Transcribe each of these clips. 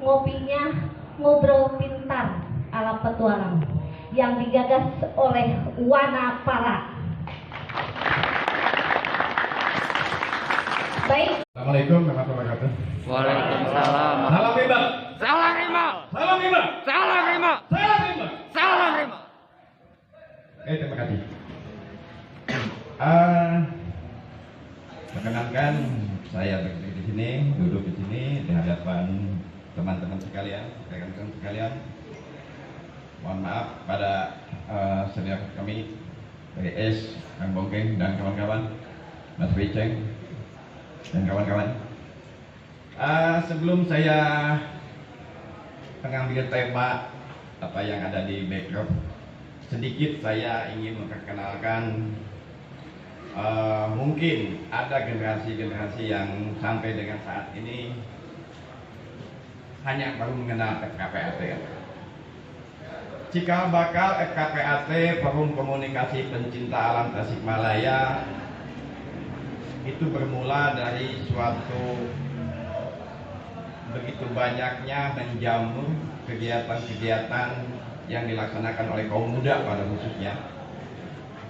Ngopinya ngobrol pintar ala petualang yang digagas oleh Wana Para. Baik. Assalamualaikum warahmatullahi wabarakatuh. Waalaikumsalam. Salam rimba. Salam rimba. Salam rimba. Salam rimba. Salam rimba. Salam rimba. Terima kasih. Perkenalkan, saya berdiri di sini, duduk di sini di hadapan teman-teman sekalian, rekan-rekan sekalian. Mohon maaf pada senior kami dari S, Kang Bongkeng dan kawan-kawan, Mas Wiceng dan kawan-kawan. Sebelum saya mengambil tema apa yang ada di backdrop, sedikit saya ingin memperkenalkan mungkin ada generasi-generasi yang sampai dengan saat ini hanya baru mengenal FKPAT. Cikal bakal FKPAT, Forum Komunikasi Pencinta Alam Tasikmalaya, itu bermula dari suatu begitu banyaknya menjamu kegiatan-kegiatan yang dilaksanakan oleh kaum muda pada khususnya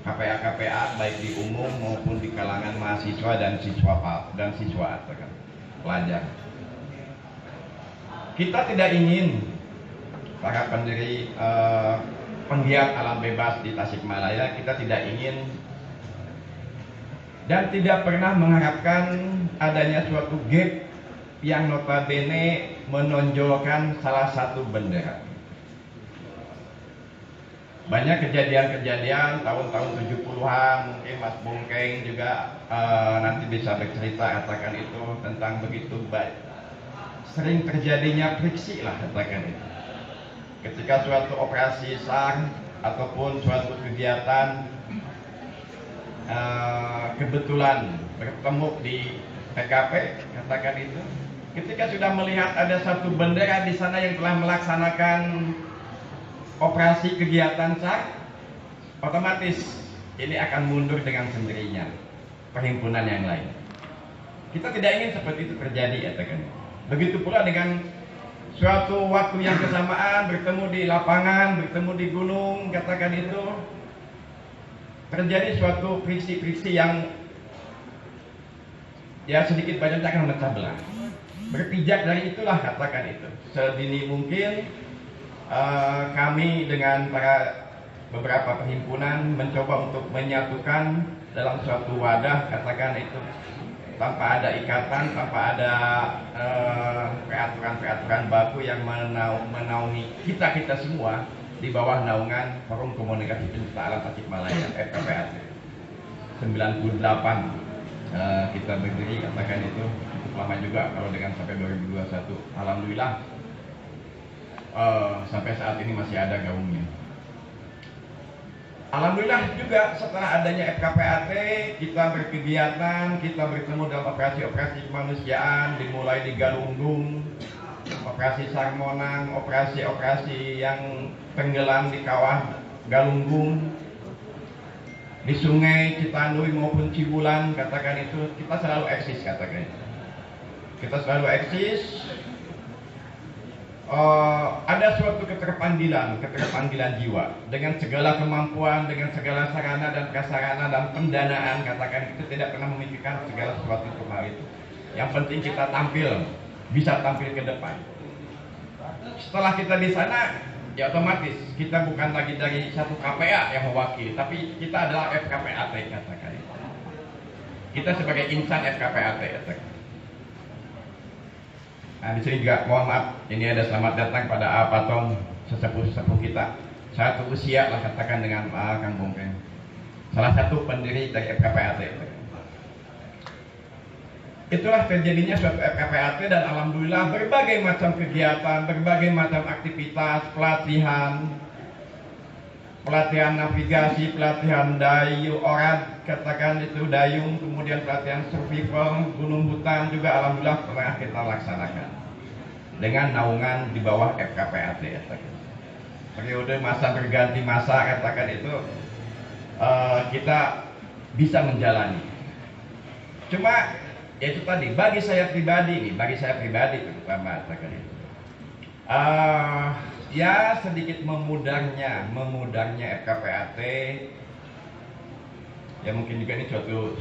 KPA baik di umum maupun di kalangan mahasiswa dan siswa pelajar. Kita tidak ingin para pendiri penggiat alam bebas di Tasikmalaya, kita tidak ingin dan tidak pernah mengharapkan adanya suatu gap yang notabene menonjolkan salah satu bendera. Banyak kejadian-kejadian tahun-tahun 70-an, mungkin Mas Bongkeng juga nanti bisa bercerita katakan itu tentang begitu baik. Sering terjadinya friksi lah katakan itu. Ketika suatu operasi SAR ataupun suatu kegiatan kebetulan bertemu di TKP katakan itu, ketika sudah melihat ada satu bendera di sana yang telah melaksanakan operasi kegiatan SAR, otomatis ini akan mundur dengan sendirinya perhimpunan yang lain. Kita tidak ingin seperti itu terjadi ya kan. Begitu pula dengan suatu waktu yang bersamaan bertemu di lapangan, bertemu di gunung, katakan itu terjadi suatu friksi-friksi yang ya sedikit banyaknya akan memecah belah. Berpijak dari itulah katakan itu. Sedini mungkin kami dengan beberapa perhimpunan mencoba untuk menyatukan dalam suatu wadah katakan itu tanpa ada ikatan, tanpa ada peraturan-peraturan baku yang menaungi kita semua di bawah naungan Forum Komunikasi Pencinta Alam Tasikmalaya FKPAT 98 kita berdiri katakan itu cukup lama juga kalau dengan sampai 2021. Alhamdulillah sampai saat ini masih ada gaungnya. Alhamdulillah juga setelah adanya FKPAT kita berkegiatan, kita bertemu dalam operasi-operasi kemanusiaan, dimulai di Galunggung, operasi Sarmonang, operasi-operasi yang tenggelam di kawah Galunggung, di Sungai Citanduy maupun Cibulan, katakan itu kita selalu eksis, katakan itu. Kita selalu eksis. Ada suatu keterpanggilan jiwa dengan segala kemampuan, dengan segala sarana dan prasarana dan pendanaan, katakan itu tidak pernah memikirkan segala sesuatu untuk hal itu. Yang penting kita bisa tampil ke depan. Setelah kita di sana, ya otomatis kita bukan lagi dari satu KPA yang mewakili, tapi kita adalah FKPAT, katakan itu. Kita sebagai insan FKPAT, katakan. Nah, di sini juga mohon maaf, ini ada selamat datang pada Patong, sesepuh kita. Satu usia lah katakan dengan Kang Bongkeng. Salah satu pendiri dari FKPAT. Itulah terjadinya suatu FKPAT dan alhamdulillah berbagai macam kegiatan, berbagai macam aktivitas, pelatihan navigasi, pelatihan orad, katakan itu dayung, kemudian pelatihan survival, gunung hutan juga alhamdulillah pernah kita laksanakan dengan naungan di bawah FKPAT. Periode masa berganti masa, katakan itu kita bisa menjalani. Cuma ya itu tadi, bagi saya pribadi terutama, katakan itu ya sedikit memudahnya FKPAT. Ya mungkin juga ini suatu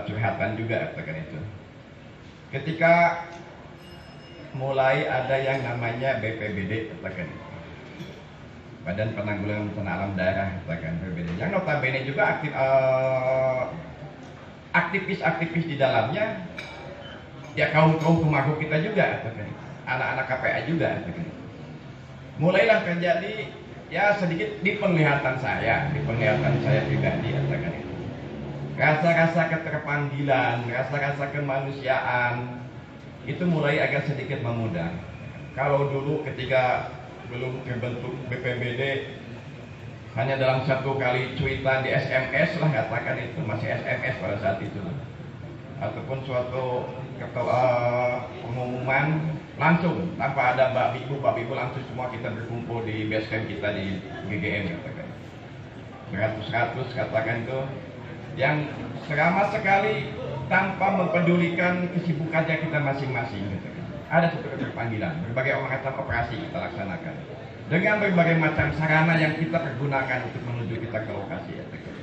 curhatan juga, katakan itu. Ketika mulai ada yang namanya BPBD, katakan itu, Badan Penanggulangan Bencana Alam Daerah, katakan BPBD, yang notabene juga aktivis di dalamnya ya kaum pemangku kita juga, katakan itu, anak-anak KPA juga, katakan itu. Mulailah terjadi ya sedikit di penglihatan saya pribadi, katakan itu, rasa-rasa keterpanggilan, rasa-rasa kemanusiaan itu mulai agak sedikit memudar. Kalau dulu ketika belum terbentuk BPBD hanya dalam satu kali cuitan di SMS lah, katakan itu masih SMS pada saat itu, ataupun suatu pengumuman langsung tanpa ada Mbak Bibu langsung semua kita berkumpul di base camp kita di GGM, katakan beratus-ratus, katakan itu, yang selama sekali tanpa mempedulikan kesibukannya kita masing-masing, katakan. Ada satu keterpanggilan, berbagai macam operasi kita laksanakan dengan berbagai macam sarana yang kita pergunakan untuk menuju kita ke lokasi, katakan.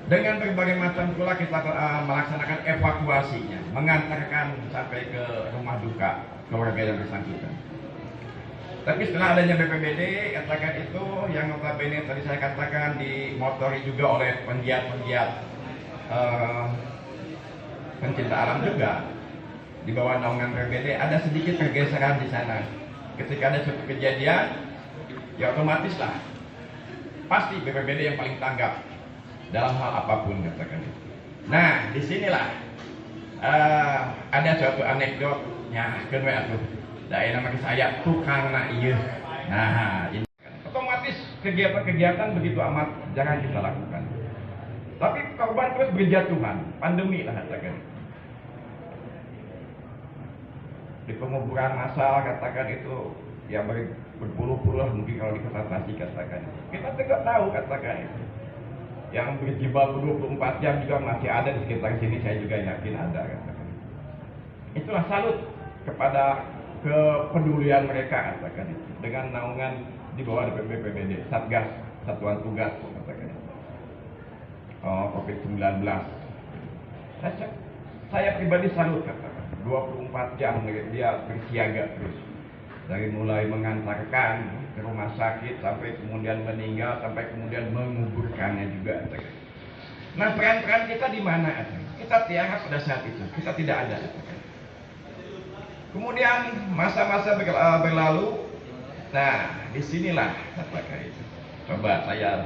Dengan berbagai macam pula kita melaksanakan evakuasinya, mengantarkan sampai ke rumah duka keluarga yang bersangkutan. Tapi setelah adanya BPBD, katakan itu, yang notabene tadi saya katakan dimotori juga oleh penggiat-penggiat pencinta alam juga di bawah naungan BPBD, ada sedikit pergeseran di sana. Ketika ada suatu kejadian, ya otomatis lah pasti BPBD yang paling tanggap dalam hal apapun, katakan itu. Nah, disinilah ada suatu anekdot ya kedua tuh. Daerah nama saya tukang na iya. Nah, ini otomatis kegiatan-kegiatan begitu amat jangan kita lakukan. Tapi korban terus berjatuhan, pandemi lah, katakan. Di penguburan massal, katakan itu ya berpuluh-puluh mungkin kalau di kota Tasik, katakan. Kita tidak tahu, katakan itu. Yang berjibaku 24 jam juga masih ada di sekitar sini, saya juga yakin ada, katakan. Itulah salut kepada kepedulian mereka, katakan itu, dengan naungan di bawah BPBD, Satgas, Satuan Tugas, katakan itu, COVID-19. Saya pribadi salut, katakan, 24 jam dia bersiaga terus, dari mulai mengantarkan ke rumah sakit sampai kemudian meninggal, sampai kemudian menguburkannya juga. Nah, peran-peran kita di mana? Kita tiarap pada saat itu, kita tidak ada. Kemudian masa-masa berlalu. Nah, disinilah katakan itu. Coba saya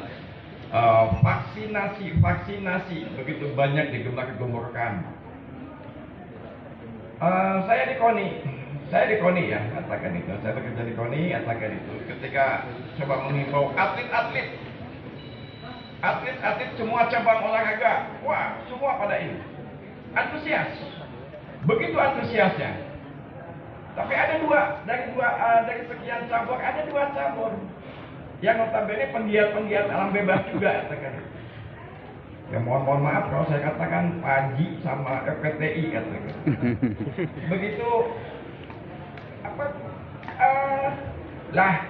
vaksinasi begitu banyak digembar-gemborkan. Saya di KONI ya, katakan itu. Saya bekerja di KONI, katakan itu. Ketika coba menghimbau atlet semua cabang olahraga, wah, semua pada ini antusias, begitu antusiasnya. Tapi ada dari sekian cabur, ada 2 cabur yang notabene penggiat alam bebas juga, katakan itu. Ya mohon maaf kalau saya katakan PAJI sama FPTI, katakan. Begitu lah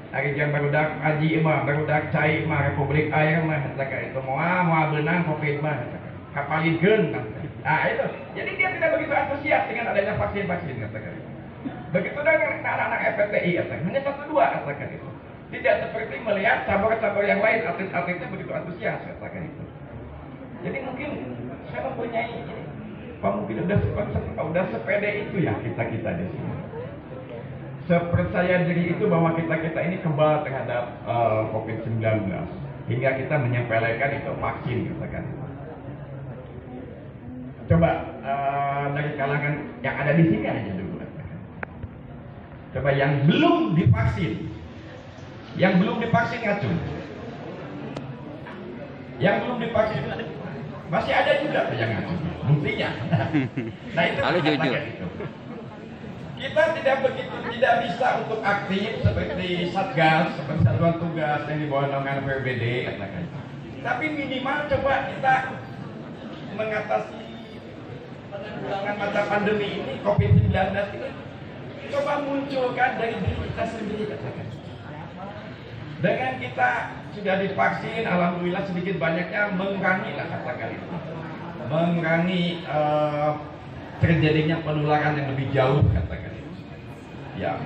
hari jam barudak PAJI mah, barudak cai mah, Republik Air mah, katakan itu. Mau benang Covid mah, kapalikeun. Nah itu, jadi dia tidak begitu antusias dengan adanya vaksin, katakan itu. Begitu dengan anak-anak FPTI, katakan. Hanya 1-2, katakan itu. Tidak seperti melihat cabur-cabur yang lain, atlet-atletnya begitu antusias, katakan itu. Jadi mungkin saya mempunyai mungkin udah sepede itu ya kita di sini. Sepercaya diri itu bahwa kita ini kebal terhadap COVID-19 hingga kita menyepelekan itu vaksin, katakan. Coba dari kalangan yang ada di sini aja dulu, katakan. Coba yang belum divaksin ngacung. Yang belum divaksin masih ada juga yang ngacung. Buktinya. Nah itu katakan itu. Kita tidak bisa untuk aktif seperti Satgas, seperti satuan tugas yang di bawah naungan PBD, katakan. Tapi minimal coba kita mengatasi penanggulangan masa pandemi ini, COVID-19 ini, coba munculkan dari diri kita sendiri, katakan. Dengan kita sudah divaksin, alhamdulillah sedikit banyaknya mengurangi lah, katakan itu. Mengurangi terjadinya penularan yang lebih jauh, katakan itu. Ya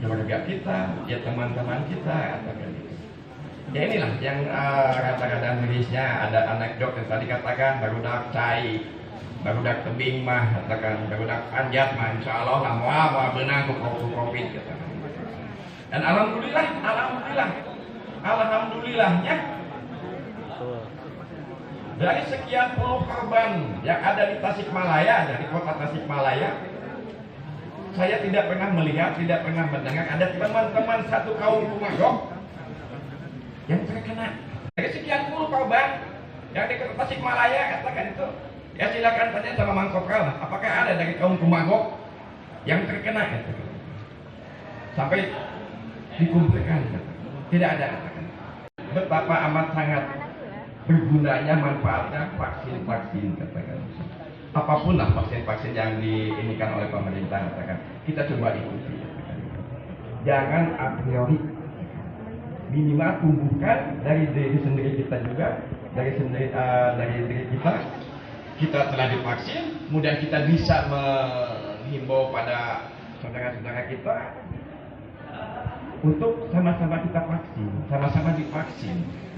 keluarga kita, ya teman-teman kita, katakan itu. Ya inilah yang kata-kata medisnya, ada anekdot yang tadi katakan, barudak cai, barudak tebing mah, katakan, barudak panjat mah, insya Allah lah mau benang COVID, katakan. Dan alhamdulillahnya dari sekian puluh korban yang ada di Tasikmalaya, dari kota Tasikmalaya, saya tidak pernah melihat, tidak pernah mendengar ada teman-teman satu kaum Kumagok yang terkena. Dari sekian puluh korban yang di kota Tasikmalaya, katakan itu, ya silakan tanya sama Mang Kopral, apakah ada dari kaum Kumagok yang terkena, katakan. Sampai dikumpulkan, katakan. Tidak ada, katakan. Betapa amat sangat bergunanya manfaatnya vaksin, katakan. Apapun lah vaksin yang diinikan oleh pemerintah, katakan. Kita coba ikuti, katakan. Jangan a priori. Minimal tumbuhkan dari diri sendiri kita juga, dari diri kita. Kita telah divaksin, kemudian kita bisa menghimbau pada saudara-saudara kita untuk sama-sama kita vaksin, sama-sama divaksin.